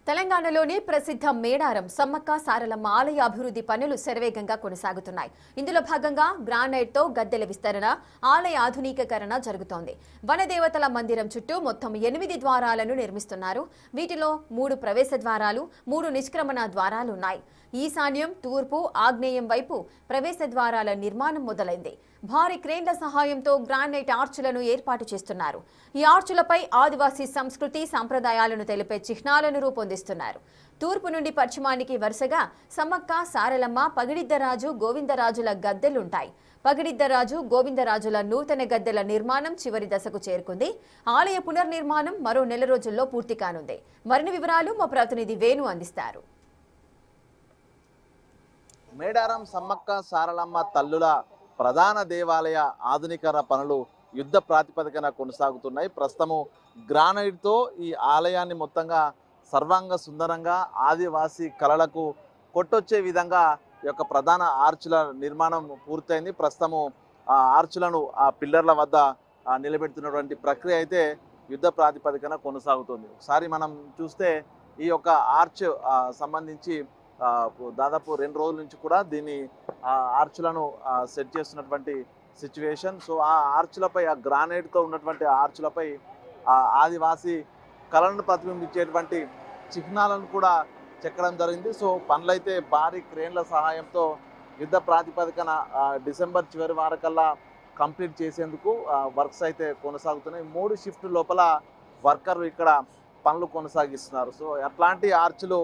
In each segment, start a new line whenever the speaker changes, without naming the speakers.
తెలంగాణలోని ప్రసిద్ధ మేడారం సమ్మక్క సారలమ్మ ఆలయ అభివృద్ధి పనులు శరవేగంగా కొనసాగుతున్నాయి. ఇందులో భాగంగా గ్రానైట్తో గద్దెల విస్తరణ, ఆలయ ఆధునికీకరణ జరుగుతోంది. వనదేవతల మందిరం చుట్టూ మొత్తం 8 ద్వారాలను నిర్మిస్తున్నారు. వీటిలో 3 ప్రవేశ ద్వారాలు, 3 నిష్క్రమణ ద్వారాలున్నాయి. ఈశాన్యం, తూర్పు, ఆగ్నేయం వైపు ప్రవేశ ద్వారాల నిర్మాణం మొదలైంది. భారీ క్రేన్ల సహాయంతో గ్రానైట్ ఆర్చులను ఏర్పాటు చేస్తున్నారు. ఈ ఆర్చులపై ఆదివాసీ సంస్కృతి సంప్రదాయాలను తెలిపే చిహ్నాలను రూపొందిస్తున్నారు. తూర్పు నుండి పశ్చిమానికి వరుసగా సమ్మక్క, సారలమ్మ, పగిడిద్దరాజు, గోవిందరాజుల గద్దెలుంటాయి. పగిడిద్దరాజు, గోవిందరాజుల నూతన గద్దెల నిర్మాణం చివరి దశకు చేరుకుంది. ఆలయ పునర్నిర్మాణం మరో నెల రోజుల్లో పూర్తి కానుంది. మరిన్ని వివరాలు మా ప్రతినిధి వేణు అందిస్తారు.
మేడారం సమ్మక్క సారలమ్మ తల్లుల ప్రధాన దేవాలయ ఆధునీకరణ పనులు యుద్ధ ప్రాతిపదికన కొనసాగుతున్నాయి. ప్రస్తుతము గ్రానైట్తో ఈ ఆలయాన్ని మొత్తంగా సర్వాంగ సుందరంగా ఆదివాసీ కళలకు కొట్టొచ్చే విధంగా ఈ యొక్క ప్రధాన ఆర్చుల నిర్మాణం పూర్తయింది. ప్రస్తుతము ఆ ఆర్చులను ఆ పిల్లర్ల వద్ద నిలబెడుతున్నటువంటి ప్రక్రియ అయితే యుద్ధ ప్రాతిపదికన కొనసాగుతుంది. ఒకసారి మనం చూస్తే ఈ యొక్క ఆర్చ్ సంబంధించి దాదాపు 2 రోజుల నుంచి కూడా దీన్ని ఆర్చులను సెట్ చేస్తున్నటువంటి సిచ్యువేషన్. సో ఆ ఆర్చులపై, ఆ గ్రానైట్తో ఉన్నటువంటి ఆర్చులపై ఆదివాసీ కళలను ప్రతిబింబించేటువంటి చిహ్నాలను కూడా చెక్కడం జరిగింది. సో పనులైతే భారీ క్రేన్ల సహాయంతో యుద్ధ ప్రాతిపదికన డిసెంబర్ చివరి వారకల్లా కంప్లీట్ చేసేందుకు వర్క్స్ అయితే కొనసాగుతున్నాయి. 3 షిఫ్ట్ లోపల వర్కర్లు ఇక్కడ పనులు కొనసాగిస్తున్నారు. సో అట్లాంటి ఆర్చులు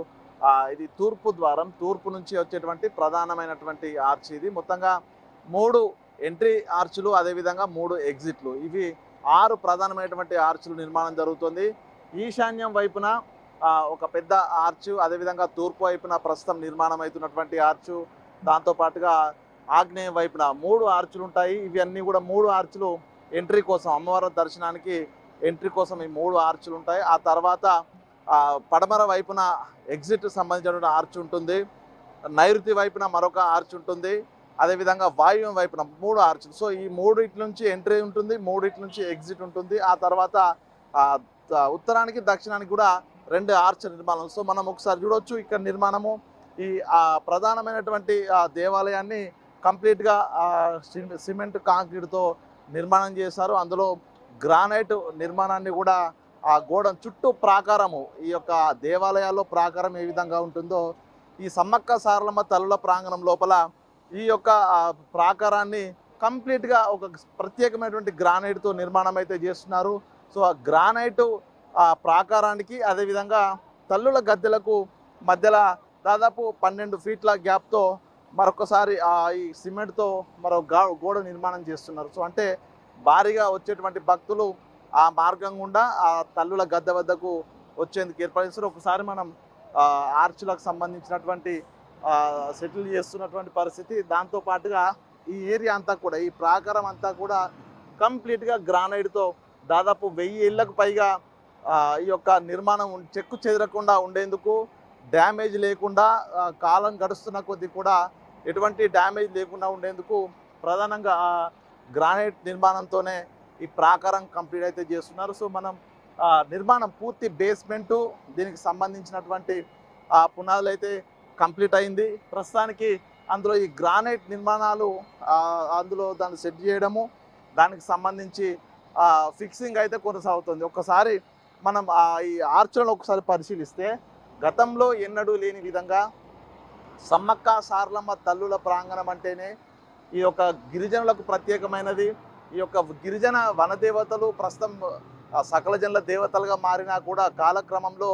ఇది తూర్పు ద్వారం, తూర్పు నుంచి వచ్చేటువంటి ప్రధానమైనటువంటి ఆర్చ్. ఇది మొత్తంగా 3 ఎంట్రీ ఆర్చులు, అదేవిధంగా 3 ఎగ్జిట్లు, ఇవి 6 ప్రధానమైనటువంటి ఆర్చులు నిర్మాణం జరుగుతుంది. ఈశాన్యం వైపున ఒక పెద్ద ఆర్చు, అదేవిధంగా తూర్పు వైపున ప్రస్తుతం నిర్మాణం అవుతున్నటువంటి ఆర్చు, దాంతోపాటుగా ఆగ్నేయం వైపున 3 ఆర్చులు ఉంటాయి. ఇవి అన్నీ కూడా 3 ఆర్చులు ఎంట్రీ కోసం, అమ్మవారి దర్శనానికి ఎంట్రీ కోసం ఈ 3 ఆర్చులు ఉంటాయి. ఆ తర్వాత పడమర వైపున ఎగ్జిట్ సంబంధించిన ఆర్చ్ ఉంటుంది, నైరుతి వైపున మరొక ఆర్చ్ ఉంటుంది, అదేవిధంగా వాయువ్యం వైపున 3 ఆర్చులు. సో ఈ 3 నుంచి ఎంట్రీ ఉంటుంది, 3 నుంచి ఎగ్జిట్ ఉంటుంది. ఆ తర్వాత ఉత్తరానికి దక్షిణానికి కూడా 2 ఆర్చ్ నిర్మాణం. సో మనం ఒకసారి చూడవచ్చు ఇక్కడ నిర్మాణము. ఈ ప్రధానమైనటువంటి దేవాలయాన్ని కంప్లీట్గా సిమెంట్ కాంక్రీట్తో నిర్మాణం చేశారు. అందులో గ్రానైట్ నిర్మాణాన్ని కూడా ఆ గోడ చుట్టూ ప్రాకారము, ఈ యొక్క దేవాలయాల్లో ప్రాకారం ఏ విధంగా ఉంటుందో ఈ సమ్మక్క సారలమ్మ తల్లుల ప్రాంగణం లోపల ఈ యొక్క ప్రాకారాన్ని కంప్లీట్గా ఒక ప్రత్యేకమైనటువంటి గ్రానైట్తో నిర్మాణం అయితే చేస్తున్నారు. సో ఆ గ్రానైట్ ప్రాకారానికి, అదేవిధంగా తల్లుల గద్దెలకు మధ్యలో దాదాపు 12 ఫీట్ల గ్యాప్తో మరొకసారి ఈ సిమెంట్తో మరో గోడ నిర్మాణం చేస్తున్నారు. సో అంటే భారీగా వచ్చేటువంటి భక్తులు ఆ మార్గం గుండా ఆ తల్లుల గద్దె వద్దకు వచ్చేందుకు ఏర్పడిస్తారు. ఒకసారి మనం ఆర్చులకు సంబంధించినటువంటి సెటిల్ చేస్తున్నటువంటి పరిస్థితి. దాంతోపాటుగా ఈ ఏరియా అంతా కూడా, ఈ ప్రాకారం అంతా కూడా కంప్లీట్గా గ్రానైట్తో దాదాపు 1000 ఇళ్లకు పైగా ఈ యొక్క నిర్మాణం చెక్కు చెదరకుండా ఉండేందుకు, డ్యామేజ్ లేకుండా, కాలం గడుస్తున్న కొద్దీ కూడా ఎటువంటి డ్యామేజ్ లేకుండా ఉండేందుకు ప్రధానంగా గ్రానైట్ నిర్మాణంతోనే ఈ ప్రాకారం కంప్లీట్ అయితే చేస్తున్నారు. సో మనం నిర్మాణం పూర్తి బేస్మెంటు, దీనికి సంబంధించినటువంటి పునాదులు అయితే కంప్లీట్ అయింది. ప్రస్తుతానికి అందులో ఈ గ్రానైట్ నిర్మాణాలు, అందులో దాన్ని సెట్ చేయడము, దానికి సంబంధించి ఫిక్సింగ్ అయితే కొనసాగుతుంది. ఒక్కసారి మనం ఈ ఆర్చులను ఒకసారి పరిశీలిస్తే గతంలో ఎన్నడూ లేని విధంగా సమ్మక్క సారలమ్మ తల్లుల ప్రాంగణం అంటేనే ఈ యొక్క గిరిజనులకు ప్రత్యేకమైనది. ఈ యొక్క గిరిజన వనదేవతలు ప్రస్తుతం సకల జనుల దేవతలుగా మారినా కూడా కాలక్రమంలో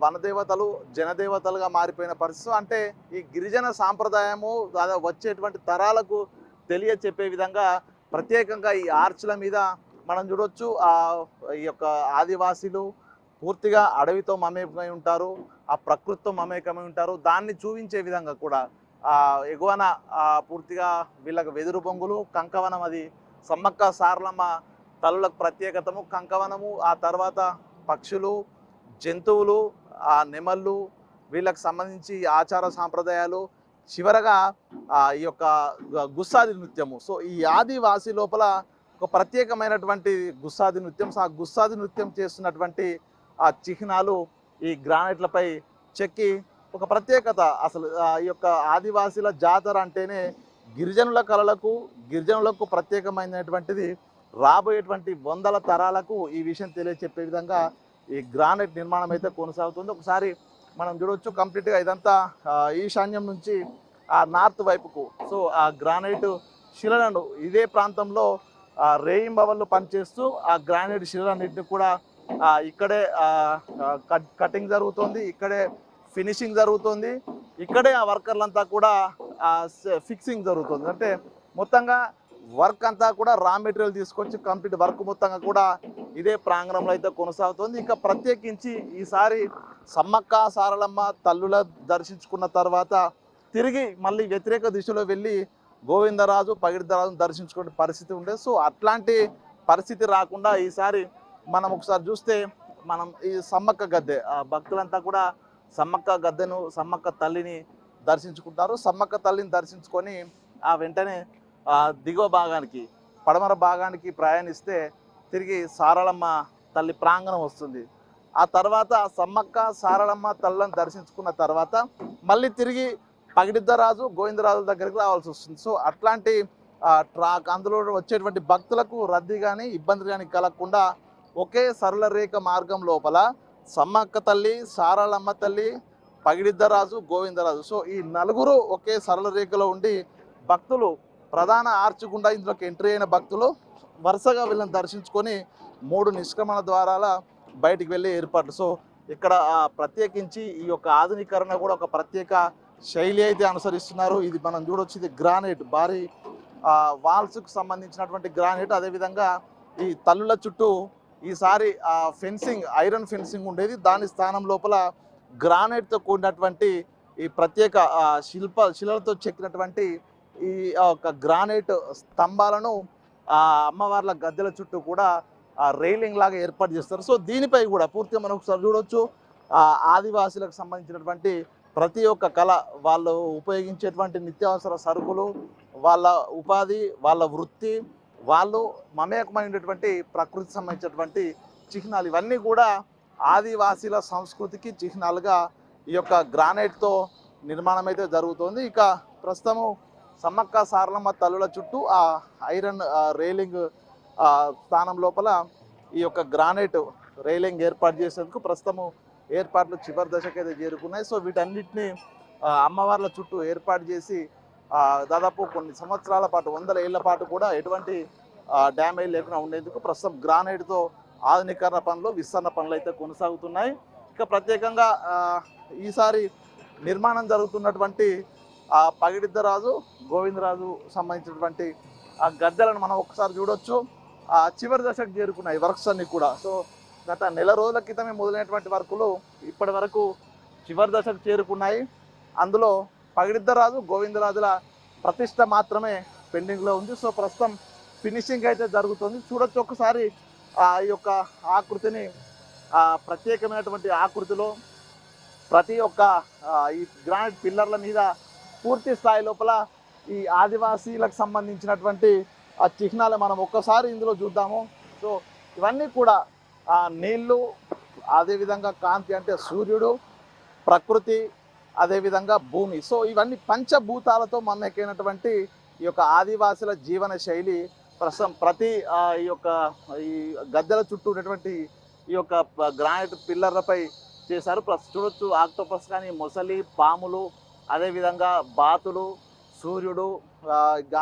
వనదేవతలు జనదేవతలుగా మారిపోయిన పరిస్థితి. అంటే ఈ గిరిజన సాంప్రదాయము వచ్చేటువంటి తరాలకు తెలియచెప్పే విధంగా ప్రత్యేకంగా ఈ ఆర్చుల మీద మనం చూడొచ్చు. ఈ యొక్క ఆదివాసీలు పూర్తిగా అడవితో మమేకమై ఉంటారు, ఆ ప్రకృతితో మమేకమై ఉంటారు. దాన్ని చూపించే విధంగా కూడా ఎగువన పూర్తిగా వీళ్ళకి వెదురు బొంగులు, కంకవనం, అది సమ్మక్క సారలమ్మ తల్లులకు ప్రత్యేకతము కంకవనము. ఆ తర్వాత పక్షులు, జంతువులు, నెమళ్ళు, వీళ్ళకి సంబంధించి ఆచార సాంప్రదాయాలు, చివరగా ఈ యొక్క గుస్సాది నృత్యము. సో ఈ ఆదివాసీ లోపల ఒక ప్రత్యేకమైనటువంటి గుస్సాది నృత్యం. ఆ గుస్సాది నృత్యం చేస్తున్నటువంటి ఆ చిహ్నాలు ఈ గ్రానైట్లపై చెక్కి ఒక ప్రత్యేకత. అసలు ఈ యొక్క ఆదివాసీల జాతర అంటేనే గిరిజనుల కళలకు, గిరిజనులకు ప్రత్యేకమైనటువంటిది. రాబోయేటువంటి వందల తరాలకు ఈ విషయం తెలియచెప్పే విధంగా ఈ గ్రానైట్ నిర్మాణం అయితే కొనసాగుతుంది. ఒకసారి మనం చూడవచ్చు కంప్లీట్గా ఇదంతా ఈశాన్యం నుంచి ఆ నార్త్ వైపుకు. సో ఆ గ్రానైట్ శిలలను ఇదే ప్రాంతంలో రేయింబవళ్ళు పనిచేస్తూ ఆ గ్రానైట్ శిలలన్నింటినీ కూడా ఇక్కడే కటింగ్ జరుగుతుంది, ఇక్కడే ఫినిషింగ్ జరుగుతుంది, ఇక్కడే ఆ వర్కర్లంతా కూడా ఫిక్సింగ్ జరుగుతుంది. అంటే మొత్తంగా వర్క్ అంతా కూడా రా మెటీరియల్ తీసుకొచ్చి కంప్లీట్ వర్క్ మొత్తంగా కూడా ఇదే ప్రాంగణంలో అయితే కొనసాగుతుంది. ఇంకా ప్రత్యేకించి ఈసారి సమ్మక్క సారలమ్మ తల్లుల దర్శించుకున్న తర్వాత తిరిగి మళ్ళీ వ్యతిరేక దిశలో వెళ్ళి గోవిందరాజు పగిడిద్దరాజును దర్శించుకునే పరిస్థితి ఉండేది. సో అట్లాంటి పరిస్థితి రాకుండా ఈసారి మనం ఒకసారి చూస్తే మనం ఈ సమ్మక్క గద్దె భక్తులంతా కూడా సమ్మక్క గద్దెను, సమ్మక్క తల్లిని దర్శించుకుంటారు. సమ్మక్క తల్లిని దర్శించుకొని ఆ వెంటనే దిగువ భాగానికి, పడమర భాగానికి ప్రయాణిస్తే తిరిగి సారలమ్మ తల్లి ప్రాంగణం వస్తుంది. ఆ తర్వాత సమ్మక్క సారలమ్మ తల్లిని దర్శించుకున్న తర్వాత మళ్ళీ తిరిగి పగిడిద్దరాజు గోవిందరాజుల దగ్గరికి రావాల్సి వస్తుంది. సో అట్లాంటి అందులో వచ్చేటువంటి భక్తులకు రద్దీ కానీ ఇబ్బంది కానీ కలగకుండా ఒకే సరళ రేఖ మార్గం లోపల సమ్మక్క తల్లి, సారలమ్మ తల్లి, పగిడిద్దరాజు, గోవిందరాజు, సో ఈ నలుగురు ఒకే సరళ రేఖలో ఉండి భక్తులు ప్రధాన ఆర్చ్ గుండా ఇందులోకి ఎంట్రీ అయిన భక్తులు వరుసగా వీళ్ళని దర్శించుకొని 3 నిష్క్రమణ ద్వారాల బయటికి వెళ్ళే ఏర్పాట్లు. సో ఇక్కడ ప్రత్యేకించి ఈ యొక్క ఆధునీకరణ కూడా ఒక ప్రత్యేక శైలి అయితే అనుసరిస్తున్నారు. ఇది మనం చూడొచ్చు, ఇది గ్రానైట్, భారీ వాల్స్కు సంబంధించినటువంటి గ్రానైట్. అదేవిధంగా ఈ తల్లుల చుట్టూ ఈసారి ఫెన్సింగ్, ఐరన్ ఫెన్సింగ్ ఉండేది, దాని స్థానం లోపల గ్రానైట్తో కూడినటువంటి ఈ ప్రత్యేక శిలలతో చెక్కినటువంటి ఈ ఒక గ్రానైట్ స్తంభాలను అమ్మవార్ల గద్దెల చుట్టూ కూడా రైలింగ్ లాగా ఏర్పాటు చేస్తారు. సో దీనిపై కూడా పూర్తిగా మనం ఒకసారి చూడవచ్చు, ఆదివాసులకు సంబంధించినటువంటి ప్రతి ఒక్క కళ, వాళ్ళు ఉపయోగించేటువంటి నిత్యావసర సరుకులు, వాళ్ళ ఉపాధి, వాళ్ళ వృత్తి, వాళ్ళు మమేకమైనటువంటి ప్రకృతికి సంబంధించినటువంటి చిహ్నాలు, ఇవన్నీ కూడా ఆదివాసీల సంస్కృతికి చిహ్నాలుగా ఈ యొక్క గ్రానైట్తో నిర్మాణం అయితే జరుగుతుంది. ఇక ప్రస్తుతము సమ్మక్క సారలమ్మ తల్లుల చుట్టూ ఆ ఐరన్ రైలింగ్ స్థానం లోపల ఈ యొక్క గ్రానైట్ రైలింగ్ ఏర్పాటు చేసేందుకు ప్రస్తుతము ఏర్పాట్లు చివరి దశకైతే చేరుకున్నాయి. సో వీటన్నిటిని అమ్మవార్ల చుట్టూ ఏర్పాటు చేసి దాదాపు కొన్ని సంవత్సరాల పాటు, 100 ఏళ్ల పాటు కూడా ఎటువంటి డ్యామేజ్ లేకుండా ఉండేందుకు ప్రస్తుతం గ్రానైట్తో ఆధునీకరణ పనులు, విస్తరణ పనులు అయితే కొనసాగుతున్నాయి. ఇక ప్రత్యేకంగా ఈసారి నిర్మాణం జరుగుతున్నటువంటి పగిడిద్దరాజు, గోవిందరాజు సంబంధించినటువంటి ఆ గద్దెలను మనం ఒకసారి చూడొచ్చు. చివరి దశకు చేరుకున్నాయి వర్క్స్ అన్ని కూడా. సో గత నెల రోజుల క్రితమే మొదలైనటువంటి వర్కులు ఇప్పటి వరకు చివరి దశకు చేరుకున్నాయి. అందులో పగిడిద్దరాజు, గోవిందరాజుల ప్రతిష్ట మాత్రమే పెండింగ్లో ఉంది. సో ప్రస్తుతం ఫినిషింగ్ అయితే జరుగుతుంది. చూడొచ్చు ఒకసారి ఈ యొక్క ఆకృతిని, ప్రత్యేకమైనటువంటి ఆకృతిలో ప్రతి ఒక్క ఈ గ్రానైట్ పిల్లర్ల మీద పూర్తి స్థాయి లోపల ఈ ఆదివాసీలకు సంబంధించినటువంటి ఆ చిహ్నాలు మనం ఒక్కసారి ఇందులో చూద్దాము. సో ఇవన్నీ కూడా నీళ్ళు, అదేవిధంగా కాంతి అంటే సూర్యుడు, ప్రకృతి, అదేవిధంగా భూమి. సో ఇవన్నీ పంచభూతాలతో మమేకైనటువంటి ఈ యొక్క ఆదివాసుల జీవన శైలి ప్రస్తుతం ప్రతి ఈ యొక్క ఈ గద్దెల చుట్టూ ఉన్నటువంటి ఈ యొక్క గ్రానైట్ పిల్లర్లపై చేశారు. చూడొచ్చు ఆక్టోపస్ కానీ, మొసలి, పాములు, అదేవిధంగా బాతులు, సూర్యుడు,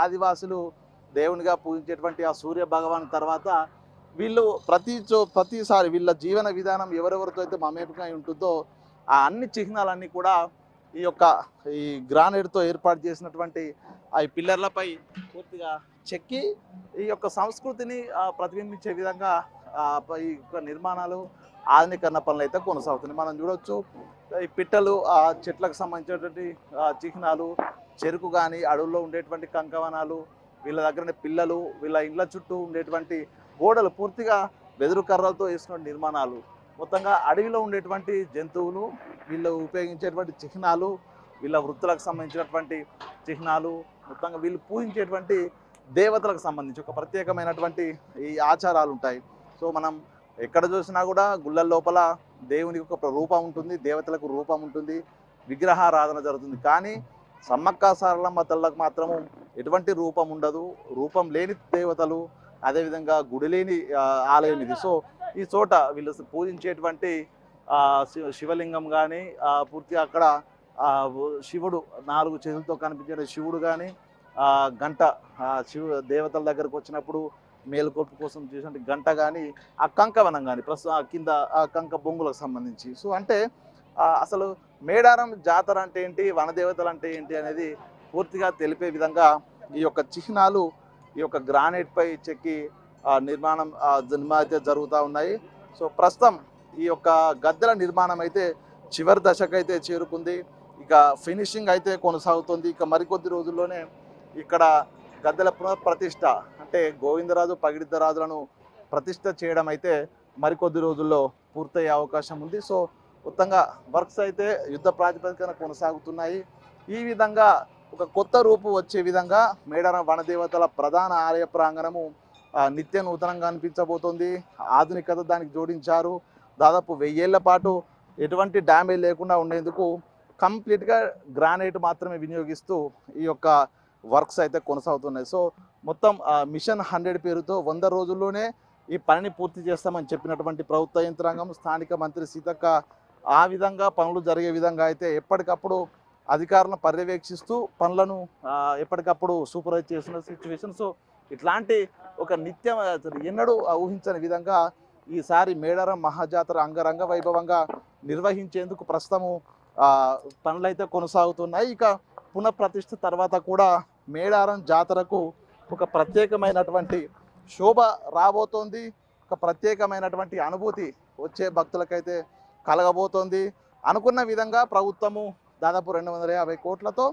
ఆదివాసులు దేవునిగా పూజించేటువంటి ఆ సూర్య భగవాన్ తర్వాత వీళ్ళు ప్రతిసారి వీళ్ళ జీవన విధానం ఎవరెవరితో అయితే మమేకమై ఉంటుందో ఆ అన్ని చిహ్నాలన్నీ కూడా ఈ గ్రానైట్తో ఏర్పాటు చేసినటువంటి ఈ పిల్లర్లపై పూర్తిగా చెక్కి ఈ యొక్క సంస్కృతిని ప్రతిబింబించే విధంగా ఈ యొక్క నిర్మాణాలు, ఆధునీకరణ పనులు అయితే కొనసాగుతున్నాయి. మనం చూడవచ్చు ఈ పిట్టలు, చెట్లకు సంబంధించినటువంటి చిహ్నాలు, చెరుకు కానీ, అడవుల్లో ఉండేటువంటి కంకవనాలు, వీళ్ళ దగ్గర పిల్లలు, వీళ్ళ ఇండ్ల చుట్టూ ఉండేటువంటి గోడలు పూర్తిగా వెదురు కర్రలతో వేసిన నిర్మాణాలు, మొత్తంగా అడవిలో ఉండేటువంటి జంతువులు, వీళ్ళు ఉపయోగించేటువంటి చిహ్నాలు, వీళ్ళ వృత్తులకు సంబంధించినటువంటి చిహ్నాలు, మొత్తంగా వీళ్ళు పూజించేటువంటి దేవతలకు సంబంధించి ఒక ప్రత్యేకమైనటువంటి ఈ ఆచారాలు ఉంటాయి. సో మనం ఎక్కడ చూసినా కూడా గుళ్ళ లోపల దేవునికి ఒక రూపం ఉంటుంది, దేవతలకు రూపం ఉంటుంది, విగ్రహారాధన జరుగుతుంది. కానీ సమ్మక్క సారలమ్మ తల్లకు మాత్రము ఎటువంటి రూపం ఉండదు, రూపం లేని దేవతలు, అదేవిధంగా గుడి లేని ఆలయం ఇది. సో ఈ చోట వీళ్ళు పూజించేటువంటి శివలింగం కానీ పూర్తిగా అక్కడ శివుడు 4 చేతులతో కనిపించే శివుడు కానీ గంట దేవతల దగ్గరకు వచ్చినప్పుడు మేలుకొల్పు కోసం చేసిన గంట కానీ ఆ కంకవనం కానీ కింద ఆ కంక బొంగులకు సంబంధించి. సో అంటే అసలు మేడారం జాతర అంటే ఏంటి, వనదేవతలు అంటే ఏంటి అనేది పూర్తిగా తెలిపే విధంగా ఈ యొక్క చిహ్నాలు ఈ యొక్క గ్రానైట్ పై చెక్కి నిర్మాణం అయితే జరుగుతూ ఉన్నాయి. సో ప్రస్తుతం ఈ యొక్క గద్దెల నిర్మాణం అయితే చివరి దశకైతే చేరుకుంది. ఇక ఫినిషింగ్ అయితే కొనసాగుతుంది. ఇక మరికొద్ది రోజుల్లోనే ఇక్కడ గద్దెల పునఃప్రతిష్ఠ అంటే గోవిందరాజు పగిడిద్దరాజులను ప్రతిష్ఠ చేయడం అయితే మరికొద్ది రోజుల్లో పూర్తయ్యే అవకాశం ఉంది. సో మొత్తంగా వర్క్స్ అయితే యుద్ధ ప్రాతిపదికన కొనసాగుతున్నాయి. ఈ విధంగా ఒక కొత్త రూపు వచ్చే విధంగా మేడారం వనదేవతల ప్రధాన ఆలయ ప్రాంగణము నిత్య నూతనంగా అనిపించబోతోంది. ఆధునికత దానికి జోడించారు. దాదాపు 1000 ఏళ్ల పాటు ఎటువంటి డ్యామేజ్ లేకుండా ఉండేందుకు కంప్లీట్గా గ్రానైట్ మాత్రమే వినియోగిస్తూ ఈ యొక్క వర్క్స్ అయితే కొనసాగుతున్నాయి. సో మొత్తం మిషన్ 100 పేరుతో 100 రోజుల్లోనే ఈ పనిని పూర్తి చేస్తామని చెప్పినటువంటి ప్రభుత్వ యంత్రాంగం, స్థానిక మంత్రి సీతక్క ఆ విధంగా పనులు జరిగే విధంగా అయితే ఎప్పటికప్పుడు అధికారులను పర్యవేక్షిస్తూ పనులను ఎప్పటికప్పుడు సూపర్వైజ్ చేస్తున్న సిచ్యువేషన్. సో ఇట్లాంటి ఒక నిత్యం ఎన్నడూ ఊహించని విధంగా ఈసారి మేడారం మహాజాతర అంగరంగ వైభవంగా నిర్వహించేందుకు ప్రస్తుతము పనులైతే కొనసాగుతున్నాయి. ఇక పునఃప్రతిష్ఠ తర్వాత కూడా మేడారం జాతరకు ఒక ప్రత్యేకమైనటువంటి శోభ రాబోతోంది. ఒక ప్రత్యేకమైనటువంటి అనుభూతి వచ్చే భక్తులకైతే కలగబోతోంది. అనుకున్న విధంగా ప్రభుత్వము దాదాపు 250 కోట్లతో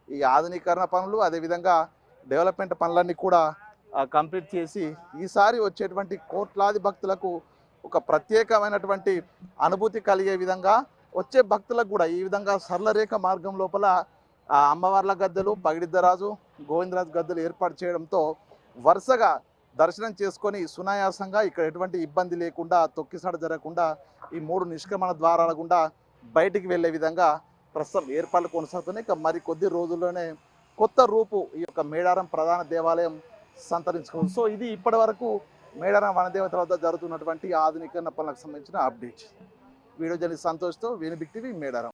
ఈ ఆధునీకరణ పనులు అదేవిధంగా డెవలప్మెంట్ పనులన్నీ కూడా కంప్లీట్ చేసి ఈసారి వచ్చేటువంటి కోట్లాది భక్తులకు ఒక ప్రత్యేకమైనటువంటి అనుభూతి కలిగే విధంగా వచ్చే భక్తులకు కూడా ఈ విధంగా సరళరేఖ మార్గం లోపల అమ్మవార్ల గద్దెలు, పగిడిద్దరాజు, గోవిందరాజు గద్దెలు ఏర్పాటు చేయడంతో వరుసగా దర్శనం చేసుకొని సునాయాసంగా ఇక్కడ ఎటువంటి ఇబ్బంది లేకుండా తొక్కిసడ జరగకుండా ఈ 3 నిష్క్రమణ ద్వారాల గుండా బయటికి వెళ్ళే విధంగా ప్రస్తుతం ఏర్పాట్లు కొనసాగుతున్నాయి. ఇక మరి కొద్ది రోజుల్లోనే కొత్త రూపు ఈ యొక్క మేడారం ప్రధాన దేవాలయం సంతరించుకోవచ్చు. సో ఇది ఇప్పటి వరకు మేడారం వనదేవతల వద్ద జరుగుతున్నటువంటి ఆధునీకరణ పనులకు సంబంధించిన అప్డేట్. వీడియో జర్నలిస్ట్ సంతోష్తో వేణు బిగ్ టీవీ మేడారం.